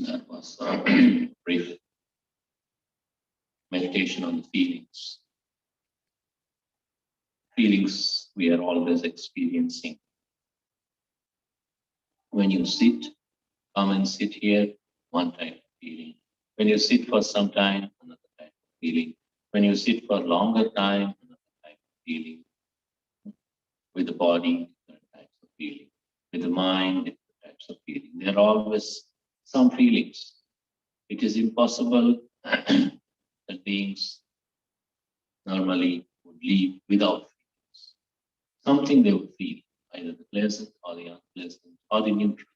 That was a brief meditation on the feelings. Feelings we are always experiencing. When you sit, come and sit here, one type of feeling. When you sit for some time, another type of feeling. When you sit for longer time, another type of feeling. With the body, different types of feeling. With the mind, different types of feeling. There are always some feelings. It is impossible that beings normally would live without feelings. Something they would feel, either the pleasant or the unpleasant or the neutral.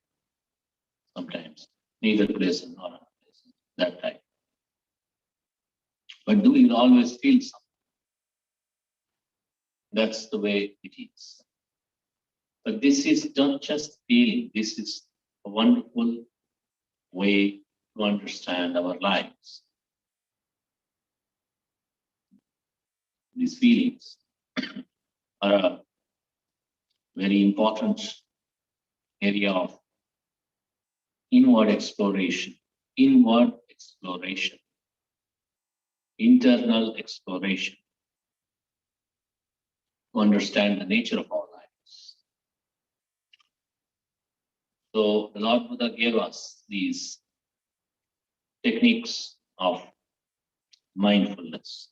Sometimes neither pleasant nor unpleasant, that type. But do we always feel something? That's the way it is. But this is not just feeling, this is a wonderful way to understand our lives. These feelings are a very important area of inward exploration, internal exploration, to understand the nature of our lives. So the Lord Buddha gave us these techniques of mindfulness.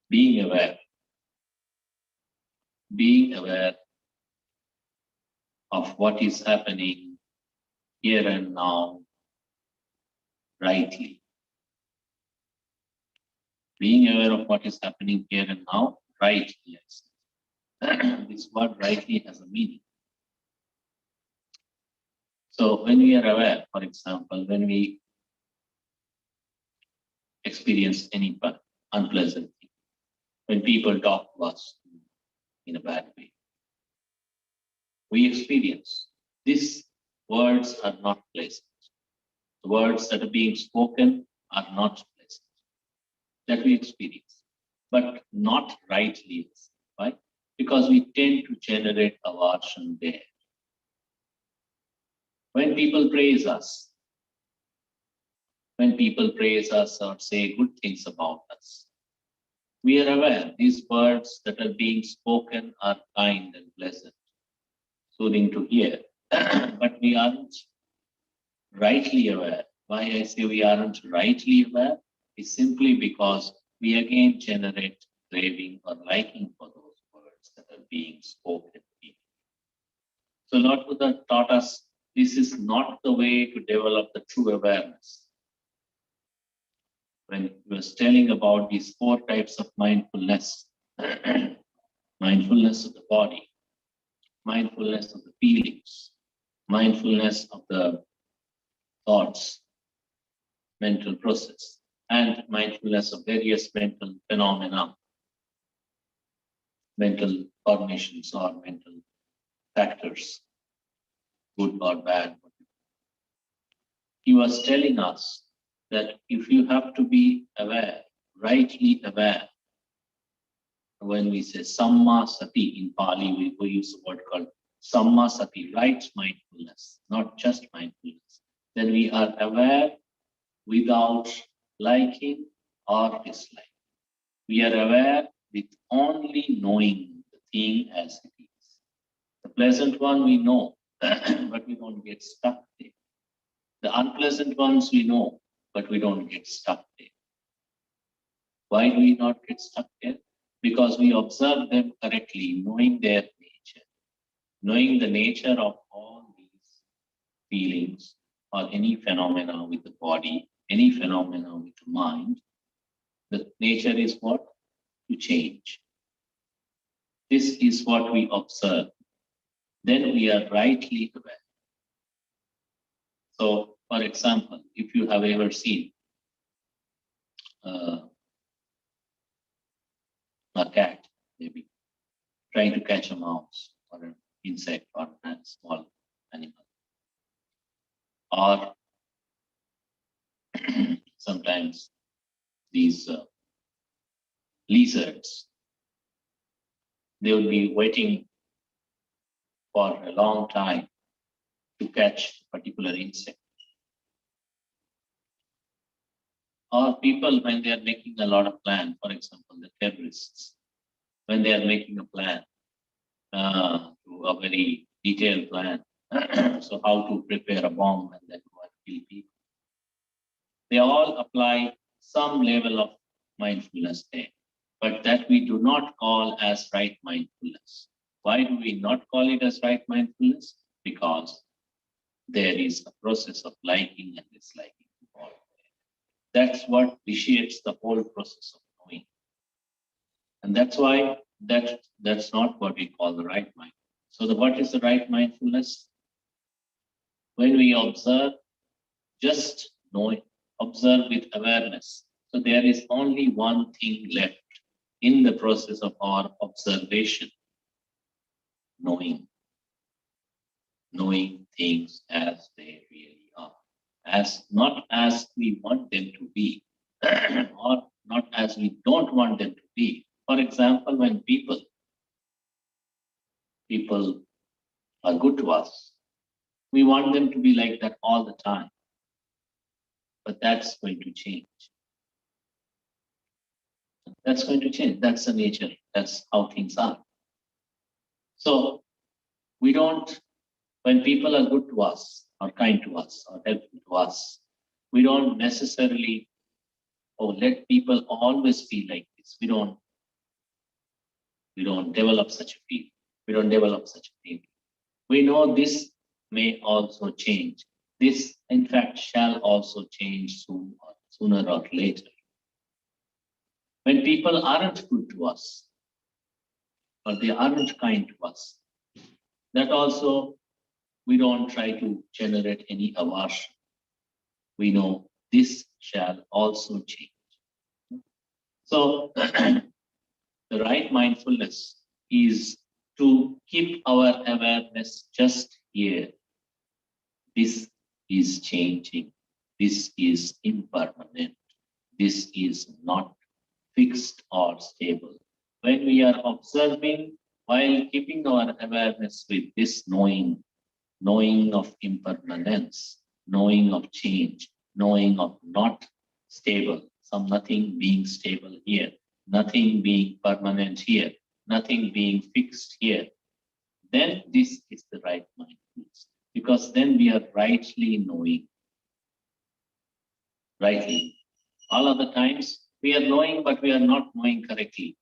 Being aware of what is happening here and now rightly. Being aware of what is happening here and now rightly. Yes. This word rightly has a meaning. So when we are aware, for example, when we experience any unpleasant thing, when people talk to us in a bad way, we experience these words are not pleasant. The words that are being spoken are not pleasant. That we experience, but not rightly. Why? Because we tend to generate aversion there. When people praise us or say good things about us, we are aware these words that are being spoken are kind and pleasant, soothing to hear, but we aren't rightly aware. Why I say we aren't rightly aware is simply because we again generate craving or liking for those words that are being spoken. So Lord Buddha taught us this is not the way to develop the true awareness. When he was telling about these 4 types of mindfulness, mindfulness of the body, mindfulness of the feelings, mindfulness of the thoughts, mental process, and mindfulness of various mental phenomena, mental cognitions or mental factors, good or bad. He was telling us that if you have to be aware, rightly aware, when we say samma sati in Pali, we use a word called samma sati, right mindfulness, not just mindfulness. Then we are aware without liking or dislike. We are aware with only knowing the thing as it is. The pleasant one we know, but we don't get stuck there. The unpleasant ones we know, but we don't get stuck there. Why do we not get stuck there? Because we observe them correctly, knowing their nature, knowing the nature of all these feelings or any phenomena with the body, any phenomena with the mind. The nature is what? To change. This is what we observe. Then we are rightly aware. So, for example, if you have ever seen a cat, maybe, trying to catch a mouse or an insect or a small animal, or sometimes these lizards, they will be waiting for a long time to catch a particular insect. Or people, when they are making a lot of plan, for example, the terrorists, when they are making a plan, to a very detailed plan, so how to prepare a bomb and then go and kill people. They all apply some level of mindfulness there, but that we do not call as right mindfulness. Why do we not call it as right mindfulness? Because there is a process of liking and disliking involved. That's what vitiates the whole process of knowing. And that's why that's not what we call the right mind. So what is the right mindfulness? When we observe, just knowing, observe with awareness. So there is only one thing left in the process of our observation, knowing. Knowing things as they really are, as not as we want them to be, or not as we don't want them to be. For example, when people are good to us, we want them to be like that all the time. But that's going to change. That's going to change. That's the nature. That's how things are. So we don't, when people are good to us, or kind to us, or helpful to us, we don't necessarily, let people always feel like this. We don't develop such a feeling. We don't develop such a feeling. We know this may also change. This, in fact, shall also change sooner or later. When people aren't good to us, or they aren't kind to us, that also we don't try to generate any aversion. We know this shall also change. So the right mindfulness is to keep our awareness just here. This is changing. This is impermanent. This is not fixed or stable. When we are observing, while keeping our awareness with this knowing of impermanence, knowing of change, knowing of not stable, nothing being stable here, nothing being permanent here, nothing being fixed here, then this is the right mindfulness. Because then we are rightly knowing. Rightly. All other times we are knowing, but we are not knowing correctly.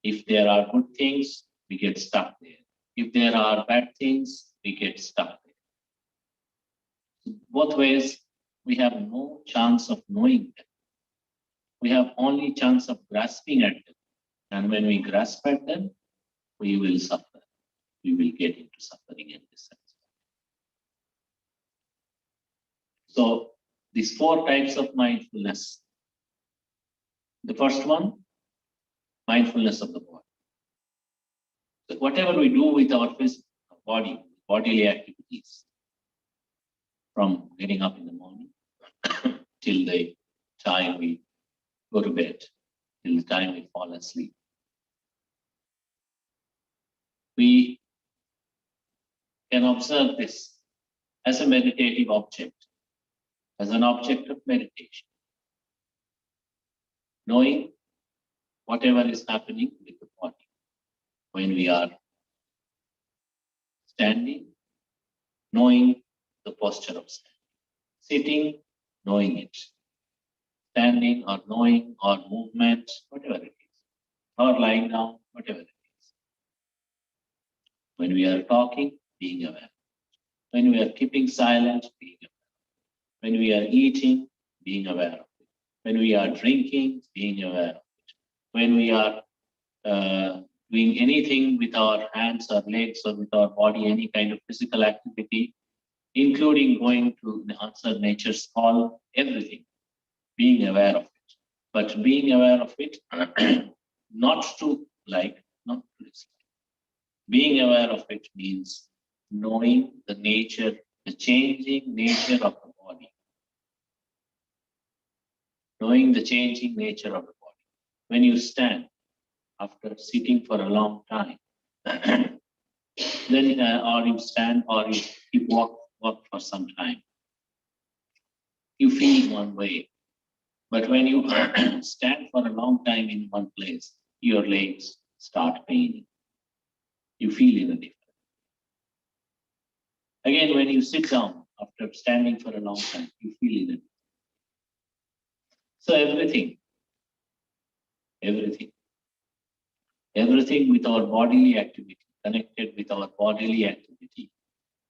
If there are good things, we get stuck there. If there are bad things, we get stuck there. Both ways, we have no chance of knowing them. We have only chance of grasping at them. And when we grasp at them, we will suffer. We will get into suffering and dissatisfaction. So these 4 types of mindfulness. The first one, mindfulness of the body. So whatever we do with our physical body, bodily activities, from getting up in the morning till the time we go to bed, till the time we fall asleep, we can observe this as a meditative object, as an object of meditation, knowing whatever is happening with the body. When we are standing, knowing the posture of standing. Sitting, knowing it. Standing or knowing or movement, whatever it is. Or lying down, whatever it is. When we are talking, being aware. When we are keeping silent, being aware. When we are eating, being aware of it. When we are drinking, being aware of it. When we are doing anything with our hands or legs or with our body, any kind of physical activity, including going to answer nature's call, everything, being aware of it. But being aware of it, not to like, not to dislike. Being aware of it means knowing the nature, the changing nature of the body. Knowing the changing nature of the body. When you stand, after sitting for a long time, Then, or you stand, or you walk for some time. You feel one way. But when you stand for a long time in one place, your legs start paining. You feel in a different. Again, when you sit down after standing for a long time, you feel it. So everything with our bodily activity, connected with our bodily activity,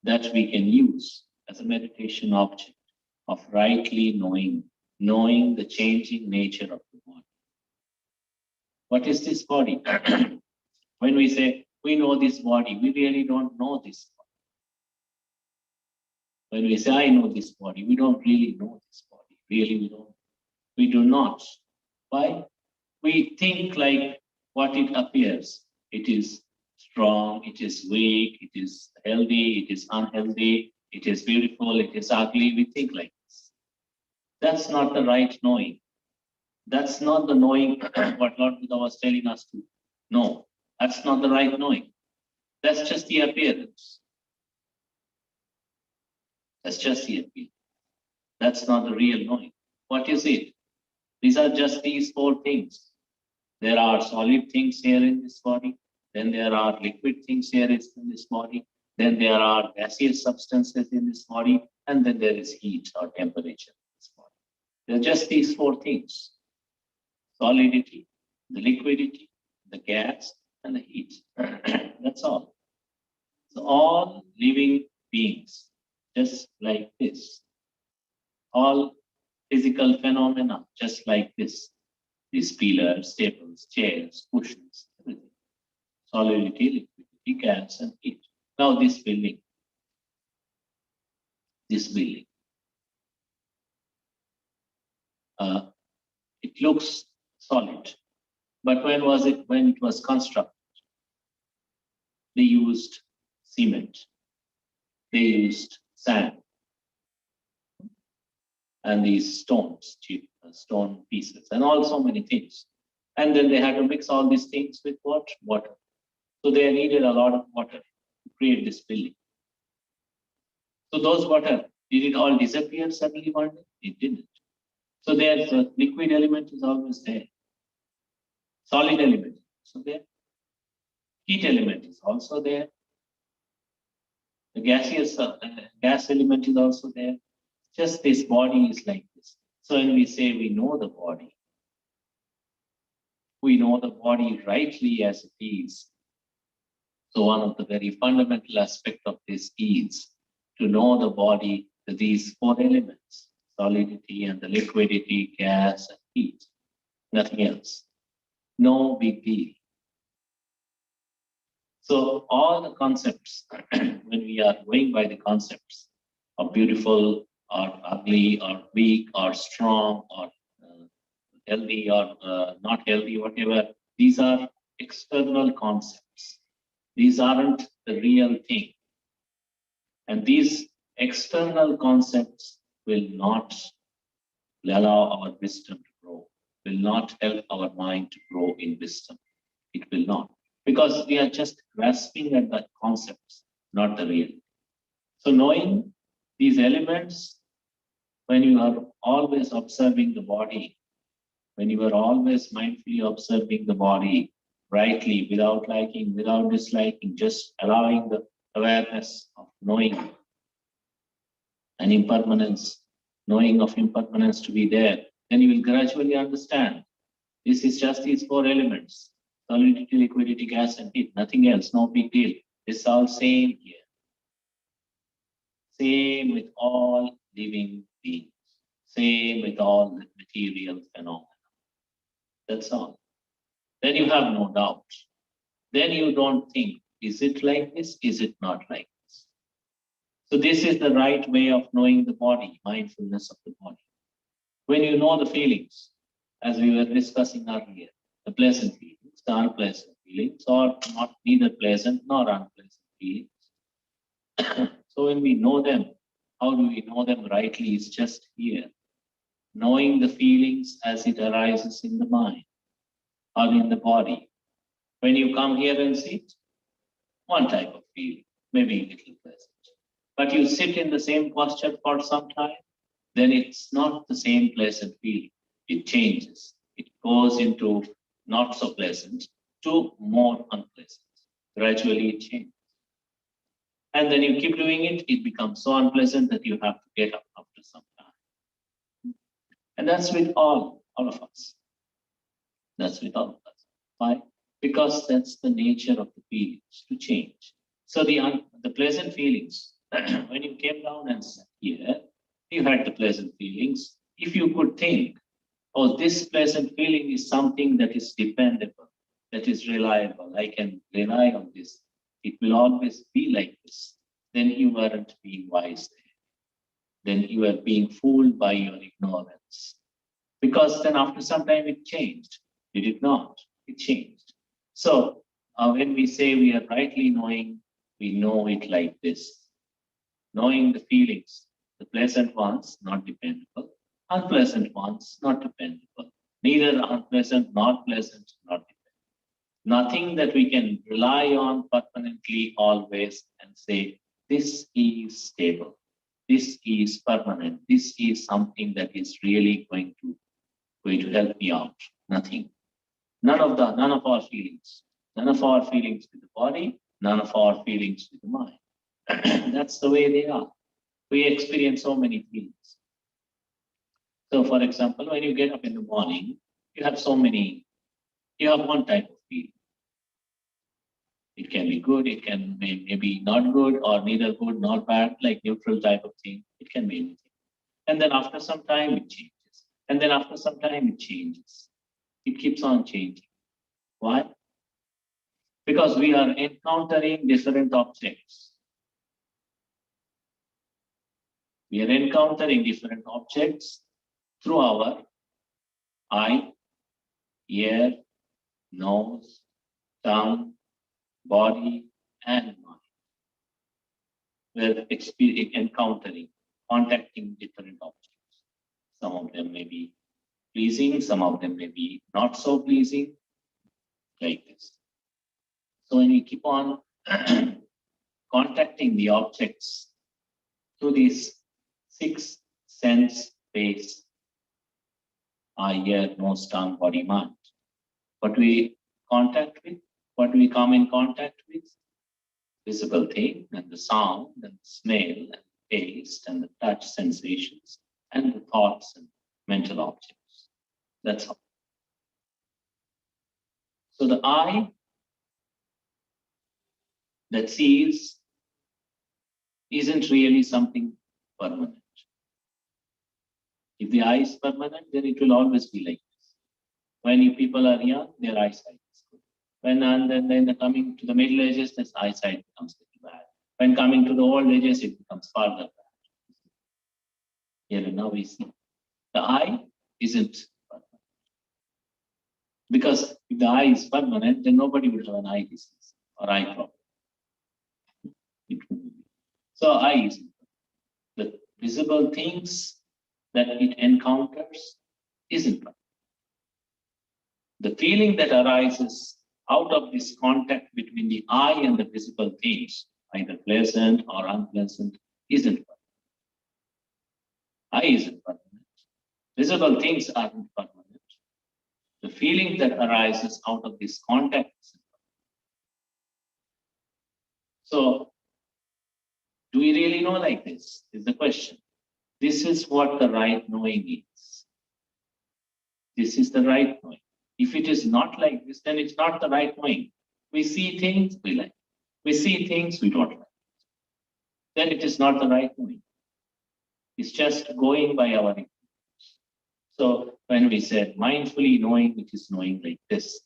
that we can use as a meditation object of rightly knowing the changing nature of the body. What is this body? When we say we know this body, we really don't know this body. When we say I know this body, we don't really know this body. Really, we don't. We do not. Why? We think like what it appears. It is strong, it is weak, it is healthy, it is unhealthy, it is beautiful, it is ugly. We think like this. That's not the right knowing. That's not the knowing what Lord Buddha was telling us to know. That's not the right knowing. That's just the appearance. That's just the appearance. That's not the real knowing. What is it? These are just these four things. There are solid things here in this body. Then there are liquid things here in this body. Then there are gaseous substances in this body. And then there is heat or temperature in this body. They're just these four things. Solidity, the liquidity, the gas, and the heat. That's all. So all living beings, just like this. All physical phenomena, just like this. These pillars, tables, chairs, cushions, everything. Solidity, liquidity, gas, and heat. Now this building. It looks solid. But when it was constructed? They used cement. They used sand. And these stones, cheap stone pieces, and all so many things. And then they had to mix all these things with what? Water. So they needed a lot of water to create this building. So those water, did it all disappear suddenly one day? It didn't. So there's a liquid element is always there. Solid element is also there. Heat element is also there. The gaseous gas element is also there. Just this body is like this. So when we say we know the body rightly as it is. So one of the very fundamental aspects of this is to know the body, these four elements, solidity and the liquidity, gas and heat, nothing else. No big deal. So all the concepts, when we are going by the concepts of beautiful or ugly or weak or strong or healthy or not healthy, whatever, these are external concepts. These aren't the real thing. And these external concepts will not allow our wisdom to grow, will not help our mind to grow in wisdom. It will not. Because we are just grasping at the concepts, not the real. So knowing these elements, when you are always observing the body, when you are always mindfully observing the body rightly, without liking, without disliking, just allowing the awareness of knowing and impermanence, knowing of impermanence to be there, then you will gradually understand this is just these four elements. Solidity, liquidity, gas, and heat. Nothing else, no big deal. It's all same here. Same with all living beings. Same with all material phenomena. That's all. Then you have no doubt. Then you don't think, is it like this? Is it not like this? So this is the right way of knowing the body, mindfulness of the body. When you know the feelings, as we were discussing earlier, the pleasant feelings, the unpleasant feelings, or not neither pleasant nor unpleasant feelings. So when we know them, how do we know them rightly? It's just here. Knowing the feelings as it arises in the mind or in the body. When you come here and sit, one type of feeling, maybe a little pleasant. But you sit in the same posture for some time, then it's not the same pleasant feeling. It changes. It goes into not so pleasant to more unpleasant. Gradually it changes. And then you keep doing it, it becomes so unpleasant that you have to get up after some time. And that's with all of us. That's with all of us. Why? Because that's the nature of the feelings, to change. So the pleasant feelings, when you came down and sat here, you had the pleasant feelings. If you could think, oh, this pleasant feeling is something that is dependable, that is reliable, I can rely on this, it will always be like this, then you weren't being wise there. Then you were being fooled by your ignorance. Because then after some time it changed. Did it not? It changed. So when we say we are rightly knowing, we know it like this. Knowing the feelings, the pleasant ones, not dependable, unpleasant ones, not dependable. Neither unpleasant nor pleasant, not dependable. Nothing that we can rely on permanently always and say, this is stable, this is permanent, this is something that is really going to help me out. Nothing. None of our feelings. None of our feelings with the body, none of our feelings with the mind. That's the way they are. We experience so many feelings. So for example, when you get up in the morning, you have one type of feeling. It can be good, it can maybe not good, or neither good nor bad, like neutral type of thing. It can be anything. And then after some time it changes. And then after some time it changes. It keeps on changing. Why? Because we are encountering different objects. We are encountering different objects through our eye, ear, nose, tongue, body, and mind. We're encountering, contacting different objects. Some of them may be pleasing, some of them may be not so pleasing, like this. So when we keep on contacting the objects through these 6 sense base, eye, ear, nose, tongue, body, mind, what we contact with, what we come in contact with, visible thing, and the sound, and the smell, and the taste, and the touch sensations, and the thoughts and mental objects. That's all. So the eye that sees isn't really something permanent. If the eye is permanent, then it will always be like this. When you people are young, their eyesight is good. When and then coming to the middle ages, this eyesight becomes a little bad. When coming to the old ages, it becomes further bad. Here and now we see the eye isn't permanent. Because if the eye is permanent, then nobody would have an eye disease or eye problem. So eye is the visible things that it encounters isn't permanent. The feeling that arises out of this contact between the eye and the visible things, either pleasant or unpleasant, isn't permanent. Eye isn't permanent. Visible things aren't permanent. The feeling that arises out of this contact isn't permanent. So, do we really know like this? Is the question. This is what the right knowing is. This is the right knowing. If it is not like this, then it's not the right knowing. We see things we like. We see things we don't like. Then it is not the right knowing. It's just going by our ignorance. So when we said mindfully knowing, it is knowing like this.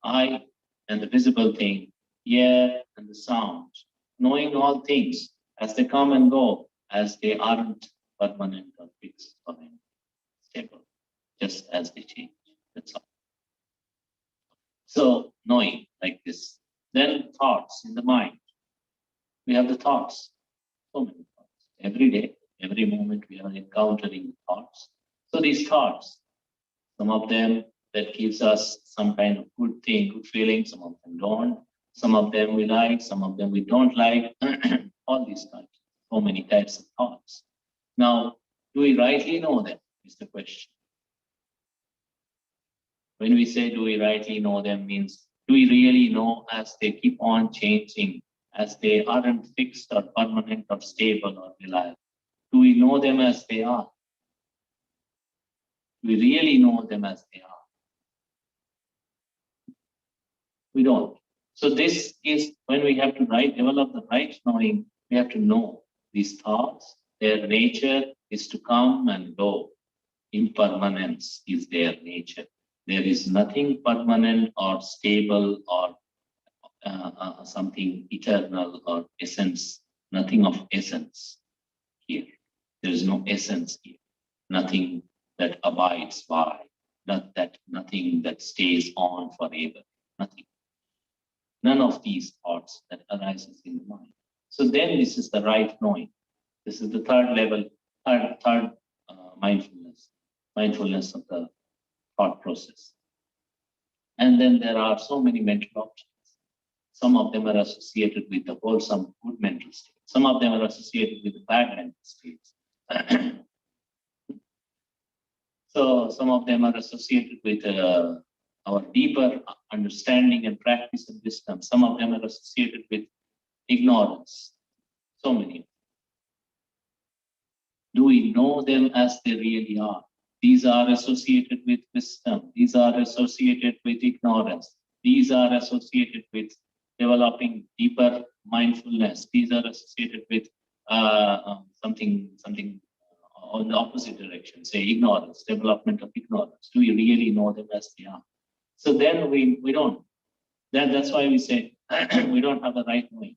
Eye and the visible thing, ear and the sound, knowing all things as they come and go, as they aren't permanent or fixed or stable, just as they change. That's all. So knowing like this. Then thoughts in the mind. We have the thoughts. So many thoughts. Every day, every moment we are encountering thoughts. So these thoughts, some of them that gives us some kind of good thing, good feeling, some of them don't. Some of them we like, some of them we don't like, all these types, so many types of thoughts. Now, do we rightly know them, is the question. When we say do we rightly know them means, do we really know as they keep on changing, as they aren't fixed or permanent or stable or reliable? Do we know them as they are? Do we really know them as they are? We don't. So this is when we have to develop the right knowing, we have to know these thoughts, their nature is to come and go. Impermanence is their nature. There is nothing permanent or stable or something eternal or essence, nothing of essence here. There is no essence here, nothing that abides by, nothing that stays on forever, nothing. None of these thoughts that arises in the mind. So then this is the right knowing. This is the third level, third mindfulness of the thought process. And then there are so many mental objects. Some of them are associated with the wholesome, good mental state. Some of them are associated with the bad mental states. So some of them are associated with our deeper understanding and practice and wisdom. Some of them are associated with ignorance. So many. Do we know them as they really are? These are associated with wisdom. These are associated with ignorance. These are associated with developing deeper mindfulness. These are associated with something on the opposite direction, say ignorance, development of ignorance. Do we really know them as they are? So then we don't. That's why we say we don't have the right knowing.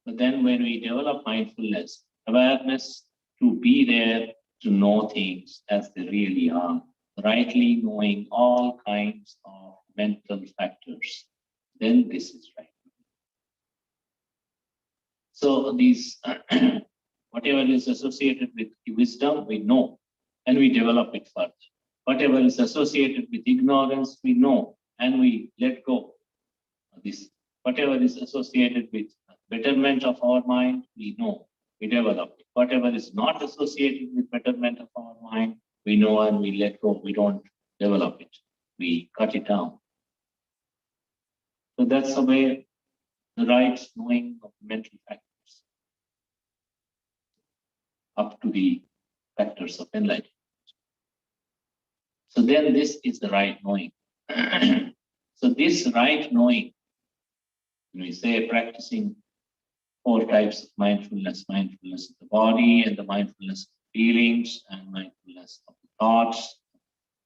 But then when we develop mindfulness, awareness to be there, to know things as they really are, rightly knowing all kinds of mental factors, then this is right. So these, whatever is associated with wisdom, we know, and we develop it further. Whatever is associated with ignorance, we know, and we let go of this. Whatever is associated with betterment of our mind, we know, we develop it. Whatever is not associated with betterment of our mind, we know and we let go. We don't develop it. We cut it down. So that's the way, the right knowing of mental factors up to the factors of enlightenment. So then this is the right knowing. So this right knowing, when we say practicing 4 types of mindfulness, mindfulness of the body and the mindfulness of feelings and mindfulness of the thoughts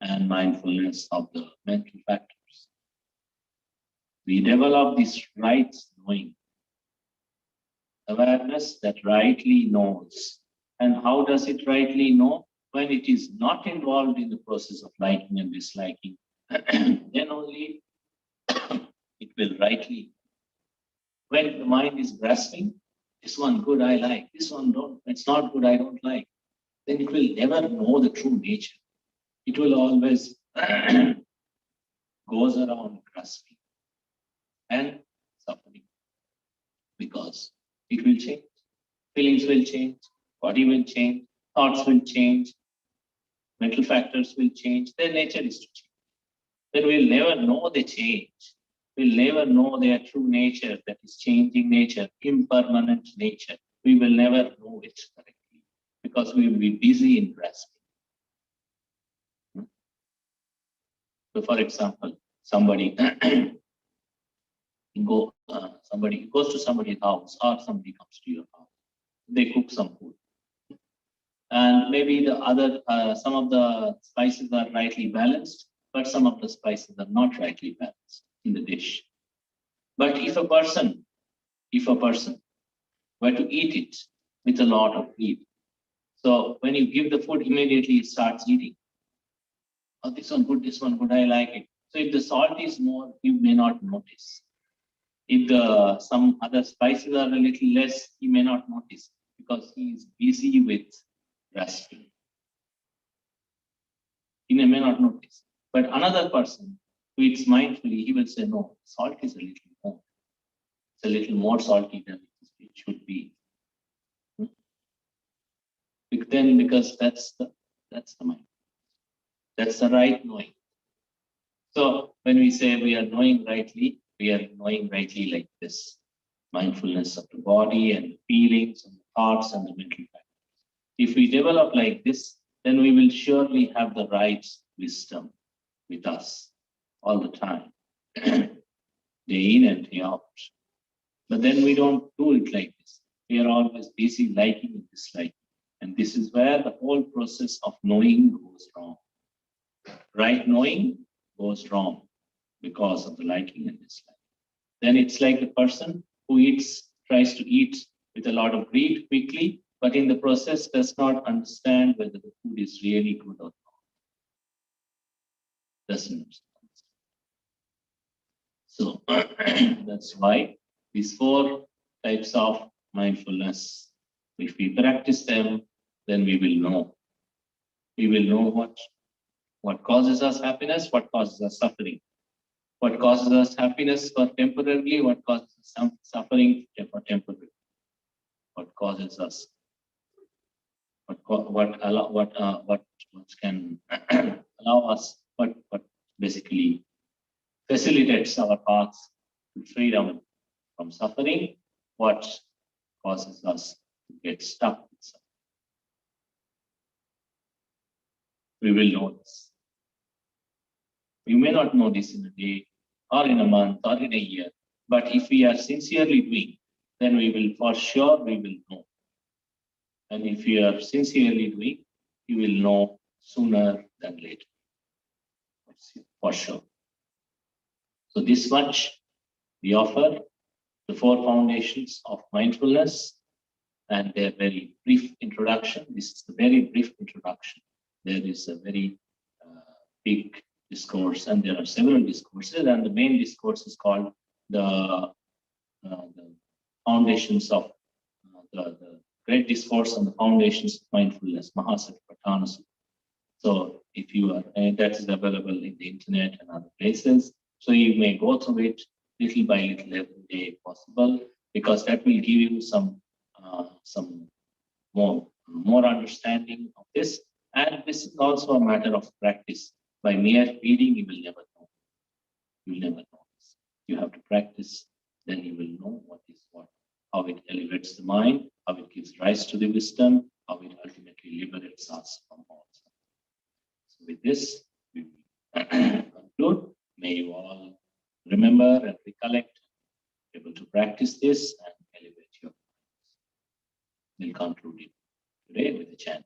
and mindfulness of the mental factors. We develop this right knowing, awareness that rightly knows. And how does it rightly know? When it is not involved in the process of liking and disliking, then only it will rightly. When the mind is grasping, this one good I like, this one don't, it's not good I don't like, then it will never know the true nature. It will always goes around grasping and suffering, because it will change. Feelings will change, body will change, thoughts will change, mental factors will change, their nature is to change. Then we'll never know the change. We'll never know their true nature, that is changing nature, impermanent nature. We will never know it correctly because we will be busy in grasping. So, for example, somebody goes to somebody's house, or somebody comes to your house. They cook some food, and maybe the other some of the spices are rightly balanced, but some of the spices are not rightly balanced in the dish. But if a person were to eat it with a lot of greed, so when you give the food, immediately it starts eating. Oh, this one good, I like it. So if the salt is more, you may not notice. If some other spices are a little less, he may not notice because he is busy with grasping. He may not notice. But another person who eats mindfully, he will say, no, salt is a little more. It's a little more salty than it should be. Then, because that's the mind. That's the right knowing. So when we say we are knowing rightly, we are knowing rightly like this. Mindfulness of the body and the feelings and the thoughts and the mental factors. If we develop like this, then we will surely have the right wisdom with us all the time, day in and day out. But then we don't do it like this. We are always busy liking and disliking. And this is where the whole process of knowing goes wrong. Right knowing goes wrong because of the liking and disliking. Then it's like the person who tries to eat with a lot of greed quickly, but in the process does not understand whether the food is really good or not. Doesn't understand. So that's why these 4 types of mindfulness, if we practice them, then we will know. We will know what causes us happiness, what causes us suffering. What causes us happiness for temporarily, what causes us suffering for temporarily. What causes us, what can allow us, what basically facilitates our paths to freedom from suffering, what causes us to get stuck with suffering. We will know this. We may not know this in a day, or in a month, or in a year, but if we are sincerely doing, then we will, for sure, we will know. And if you are sincerely doing, you will know sooner than later, for sure. So this much we offer, the 4 foundations of mindfulness and their very brief introduction. This is a very brief introduction. There is a very big discourse, and there are several discourses, and the main discourse is called the foundations of the great discourse on the foundations of mindfulness, Mahasatipatthana Sutta. So if you are, that is available in the internet and other places. So you may go through it little by little every day if possible, because that will give you some more understanding of this. And this is also a matter of practice. By mere reading, you will never know. You will never know this. You have to practice, then you will know what is what, how it elevates the mind, how it gives rise to the wisdom, how it ultimately liberates us from all suffering. So with this, we will conclude. May you all remember and recollect, able to practice this and elevate your minds. We'll conclude it today with the chanting.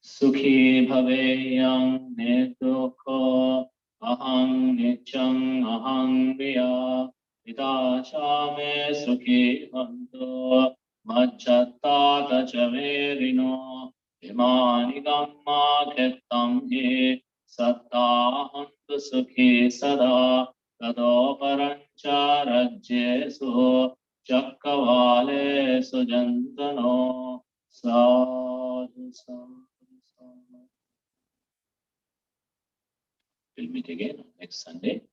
Sukhi bhaveyam nidukho aham nityam aham viya vidachame sukhi bhanto majjata tachaverino imani dhamma khettam he sattahantu sukhi sada tado parancha rajyesu chakkavale sujantano sadhu sadhu. We'll meet again next Sunday.